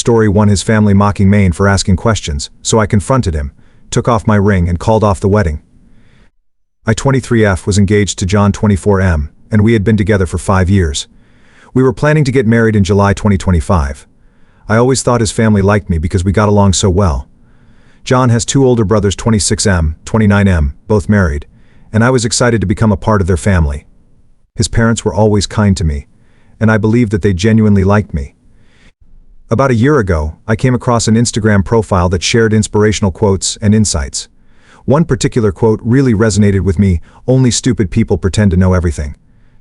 Story 1. His family mocking Maine for asking questions, so I confronted him, took off my ring and called off the wedding. I 23F was engaged to John 24M, and we had been together for 5 years. We were planning to get married in July 2025. I always thought his family liked me because we got along so well. John has 2 older brothers, 26M, 29M, both married, and I was excited to become a part of their family. His parents were always kind to me, and I believed that they genuinely liked me. About a year ago, I came across an Instagram profile that shared inspirational quotes and insights. One particular quote really resonated with me: "Only stupid people pretend to know everything.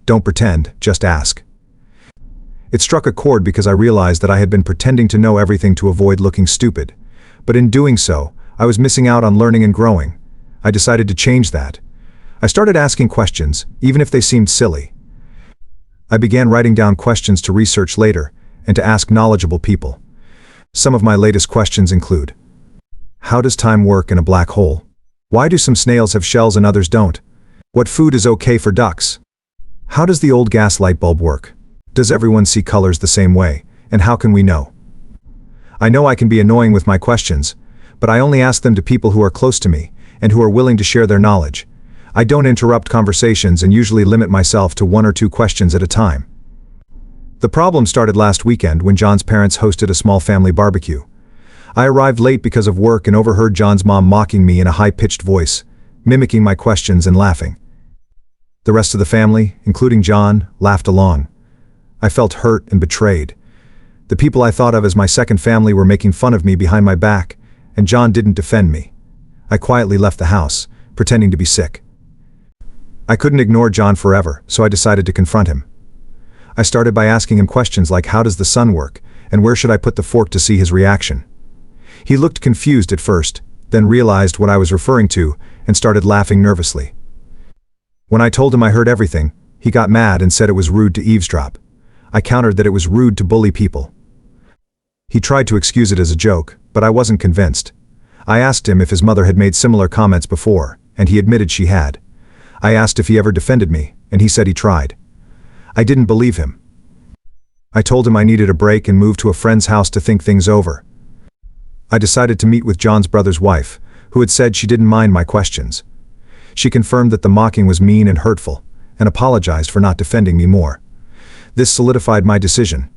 Don't pretend, just ask." It struck a chord because I realized that I had been pretending to know everything to avoid looking stupid. But in doing so, I was missing out on learning and growing. I decided to change that. I started asking questions, even if they seemed silly. I began writing down questions to research later and to ask knowledgeable people. Some of my latest questions include: how does time work in a black hole? Why do some snails have shells and others don't? What food is okay for ducks? How does the old gas light bulb work? Does everyone see colors the same way, and how can we know? I know I can be annoying with my questions, but I only ask them to people who are close to me and who are willing to share their knowledge. I don't interrupt conversations and usually limit myself to 1 or 2 questions at a time. The problem started last weekend when John's parents hosted a small family barbecue. I arrived late because of work and overheard John's mom mocking me in a high-pitched voice, mimicking my questions and laughing. The rest of the family, including John, laughed along. I felt hurt and betrayed. The people I thought of as my second family were making fun of me behind my back, and John didn't defend me. I quietly left the house, pretending to be sick. I couldn't ignore John forever, so I decided to confront him. I started by asking him questions like, how does the sun work, and where should I put the fork, to see his reaction. He looked confused at first, then realized what I was referring to, and started laughing nervously. When I told him I heard everything, he got mad and said it was rude to eavesdrop. I countered that it was rude to bully people. He tried to excuse it as a joke, but I wasn't convinced. I asked him if his mother had made similar comments before, and he admitted she had. I asked if he ever defended me, and he said he tried. I didn't believe him. I told him I needed a break and moved to a friend's house to think things over. I decided to meet with John's brother's wife, who had said she didn't mind my questions. She confirmed that the mocking was mean and hurtful, and apologized for not defending me more. This solidified my decision.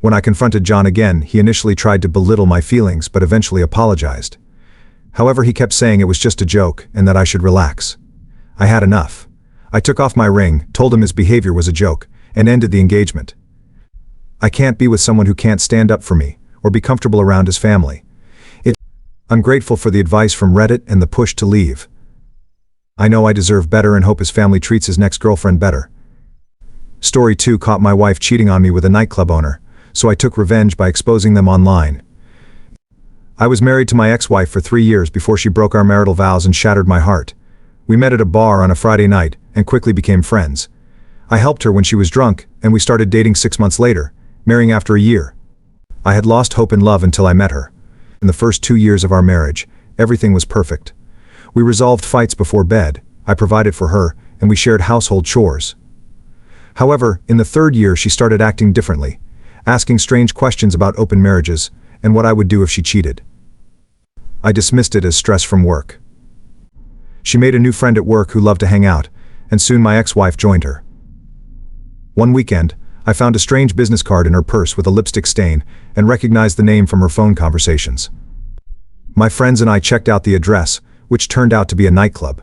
When I confronted John again, he initially tried to belittle my feelings but eventually apologized. However, he kept saying it was just a joke and that I should relax. I had enough. I took off my ring, told him his behavior was a joke, and ended the engagement. I can't be with someone who can't stand up for me or be comfortable around his family. I'm grateful for the advice from Reddit and the push to leave. I know I deserve better and hope his family treats his next girlfriend better. Story 2. Caught my wife cheating on me with a nightclub owner, so I took revenge by exposing them online. I was married to my ex-wife for 3 years before she broke our marital vows and shattered my heart. We met at a bar on a Friday night and quickly became friends. I helped her when she was drunk, and we started dating 6 months later, marrying after a year. I had lost hope in love until I met her. In the first 2 years of our marriage, everything was perfect. We resolved fights before bed, I provided for her, and we shared household chores. However, in the 3rd year she started acting differently, asking strange questions about open marriages and what I would do if she cheated. I dismissed it as stress from work. She made a new friend at work who loved to hang out, and soon my ex-wife joined her. One weekend, I found a strange business card in her purse with a lipstick stain and recognized the name from her phone conversations. My friends and I checked out the address, which turned out to be a nightclub.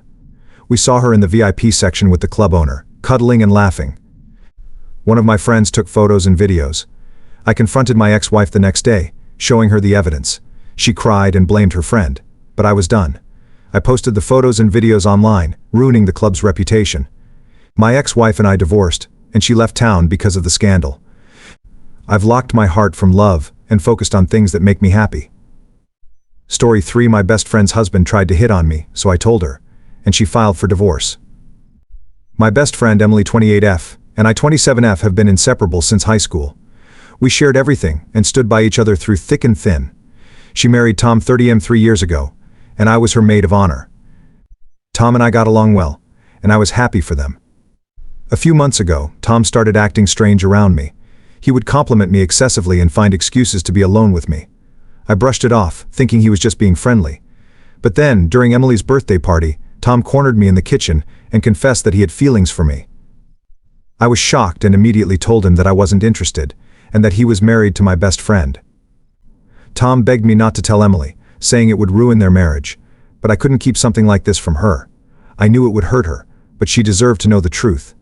We saw her in the VIP section with the club owner, cuddling and laughing. One of my friends took photos and videos. I confronted my ex-wife the next day, showing her the evidence. She cried and blamed her friend, but I was done. I posted the photos and videos online, ruining the club's reputation. My ex-wife and I divorced, and she left town because of the scandal. I've locked my heart from love and focused on things that make me happy. Story 3. My best friend's husband tried to hit on me, so I told her, and she filed for divorce. My best friend Emily 28F and I 27F have been inseparable since high school. We shared everything and stood by each other through thick and thin. She married Tom 30M 3 years ago, and I was her maid of honor. Tom and I got along well, and I was happy for them. A few months ago, Tom started acting strange around me. He would compliment me excessively and find excuses to be alone with me. I brushed it off, thinking he was just being friendly. But then, during Emily's birthday party, Tom cornered me in the kitchen and confessed that he had feelings for me. I was shocked and immediately told him that I wasn't interested, and that he was married to my best friend. Tom begged me not to tell Emily, saying it would ruin their marriage, but I couldn't keep something like this from her. I knew it would hurt her, but she deserved to know the truth.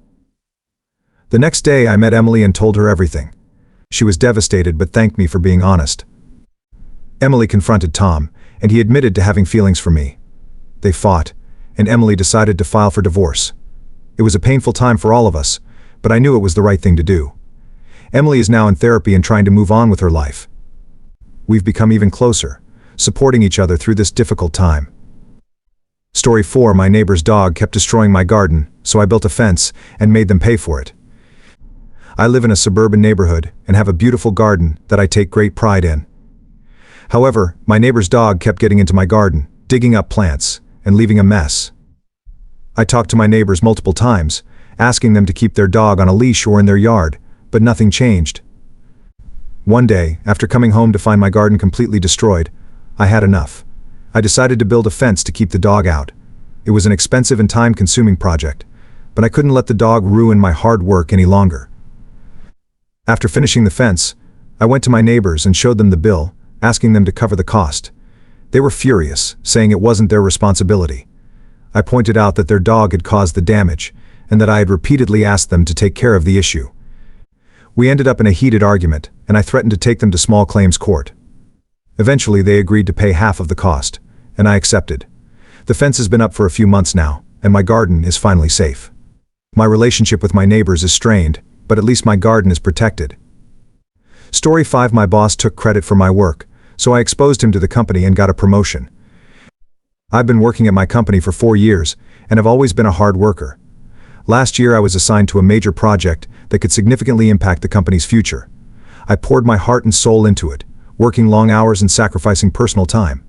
The next day I met Emily and told her everything. She was devastated but thanked me for being honest. Emily confronted Tom, and he admitted to having feelings for me. They fought, and Emily decided to file for divorce. It was a painful time for all of us, but I knew it was the right thing to do. Emily is now in therapy and trying to move on with her life. We've become even closer, supporting each other through this difficult time. Story 4. My neighbor's dog kept destroying my garden, so I built a fence and made them pay for it. I live in a suburban neighborhood and have a beautiful garden that I take great pride in. However, my neighbor's dog kept getting into my garden, digging up plants, and leaving a mess. I talked to my neighbors multiple times, asking them to keep their dog on a leash or in their yard, but nothing changed. One day, after coming home to find my garden completely destroyed, I had enough. I decided to build a fence to keep the dog out. It was an expensive and time-consuming project, but I couldn't let the dog ruin my hard work any longer. After finishing the fence, I went to my neighbors and showed them the bill, asking them to cover the cost. They were furious, saying it wasn't their responsibility. I pointed out that their dog had caused the damage, and that I had repeatedly asked them to take care of the issue. We ended up in a heated argument, and I threatened to take them to small claims court. Eventually they agreed to pay half of the cost, and I accepted. The fence has been up for a few months now, and my garden is finally safe. My relationship with my neighbors is strained, but at least my garden is protected. Story 5. My boss took credit for my work, so I exposed him to the company and got a promotion. I've been working at my company for 4 years, and have always been a hard worker. Last year I was assigned to a major project that could significantly impact the company's future. I poured my heart and soul into it, working long hours and sacrificing personal time.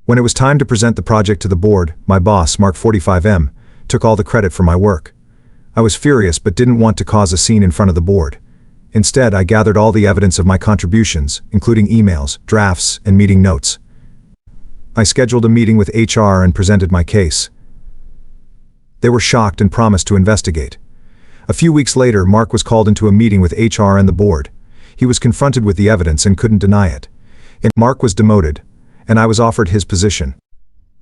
When it was time to present the project to the board, my boss, Mark 45M, took all the credit for my work. I was furious but didn't want to cause a scene in front of the board. Instead, I gathered all the evidence of my contributions, including emails, drafts, and meeting notes. I scheduled a meeting with HR and presented my case. They were shocked and promised to investigate. A few weeks later, Mark was called into a meeting with HR and the board. He was confronted with the evidence and couldn't deny it. Mark was demoted, and I was offered his position.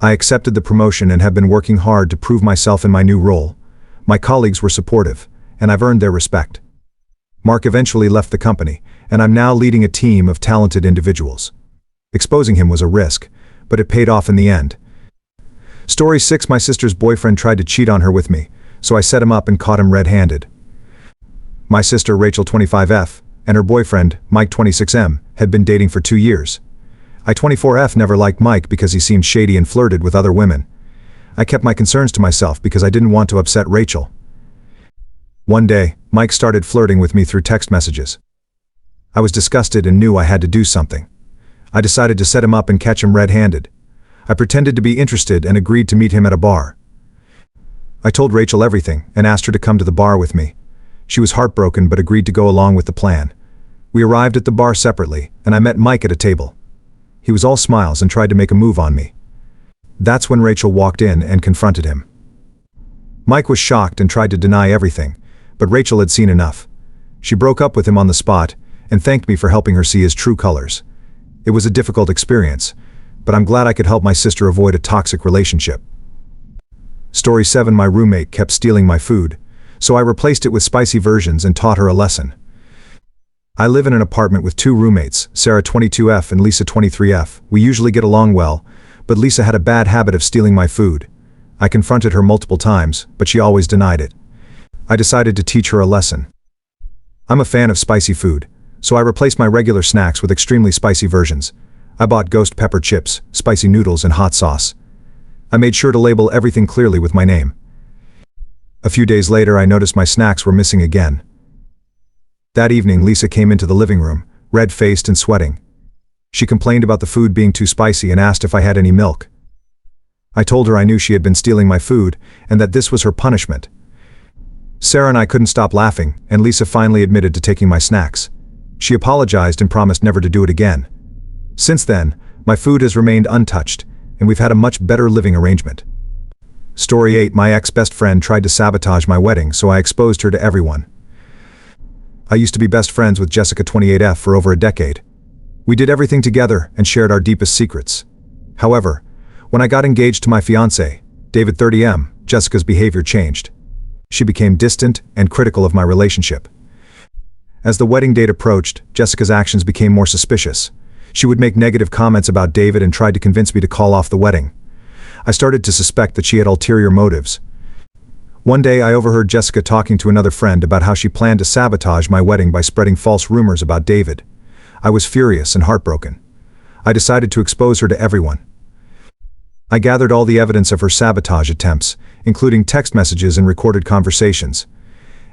I accepted the promotion and have been working hard to prove myself in my new role. My colleagues were supportive, and I've earned their respect. Mark eventually left the company, and I'm now leading a team of talented individuals. Exposing him was a risk, but it paid off in the end. Story 6. My sister's boyfriend tried to cheat on her with me, so I set him up and caught him red-handed. My sister Rachel 25F and her boyfriend, Mike 26M, had been dating for 2 years. I 24F never liked Mike because he seemed shady and flirted with other women. I kept my concerns to myself because I didn't want to upset Rachel. One day, Mike started flirting with me through text messages. I was disgusted and knew I had to do something. I decided to set him up and catch him red-handed. I pretended to be interested and agreed to meet him at a bar. I told Rachel everything and asked her to come to the bar with me. She was heartbroken but agreed to go along with the plan. We arrived at the bar separately, and I met Mike at a table. He was all smiles and tried to make a move on me. That's when Rachel walked in and confronted him. Mike was shocked and tried to deny everything, but Rachel had seen enough. She broke up with him on the spot and thanked me for helping her see his true colors. It was a difficult experience, but I'm glad I could help my sister avoid a toxic relationship. Story 7. My roommate kept stealing my food, so I replaced it with spicy versions and taught her a lesson. I live in an apartment with 2 roommates, Sarah 22F and Lisa 23F. We usually get along well, but Lisa had a bad habit of stealing my food. I confronted her multiple times, but she always denied it. I decided to teach her a lesson. I'm a fan of spicy food, so I replaced my regular snacks with extremely spicy versions. I bought ghost pepper chips, spicy noodles, and hot sauce. I made sure to label everything clearly with my name. A few days later, I noticed my snacks were missing again. That evening, Lisa came into the living room, red-faced and sweating. She complained about the food being too spicy and asked if I had any milk. I told her I knew she had been stealing my food and that this was her punishment. Sarah and I couldn't stop laughing, and Lisa finally admitted to taking my snacks. She apologized and promised never to do it again. Since then, my food has remained untouched, and we've had a much better living arrangement. Story 8. My ex-best friend tried to sabotage my wedding, so I exposed her to everyone. I used to be best friends with Jessica 28F for over a decade. We did everything together and shared our deepest secrets. However, when I got engaged to my fiancé, David 30M, Jessica's behavior changed. She became distant and critical of my relationship. As the wedding date approached, Jessica's actions became more suspicious. She would make negative comments about David and tried to convince me to call off the wedding. I started to suspect that she had ulterior motives. One day I overheard Jessica talking to another friend about how she planned to sabotage my wedding by spreading false rumors about David. I was furious and heartbroken. I decided to expose her to everyone. I gathered all the evidence of her sabotage attempts, including text messages and recorded conversations.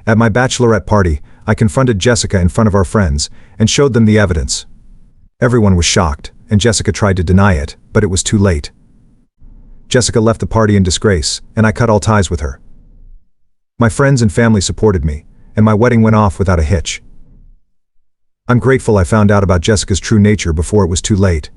At my bachelorette party, I confronted Jessica in front of our friends and showed them the evidence. Everyone was shocked, and Jessica tried to deny it, but it was too late. Jessica left the party in disgrace, and I cut all ties with her. My friends and family supported me, and my wedding went off without a hitch. I'm grateful I found out about Jessica's true nature before it was too late.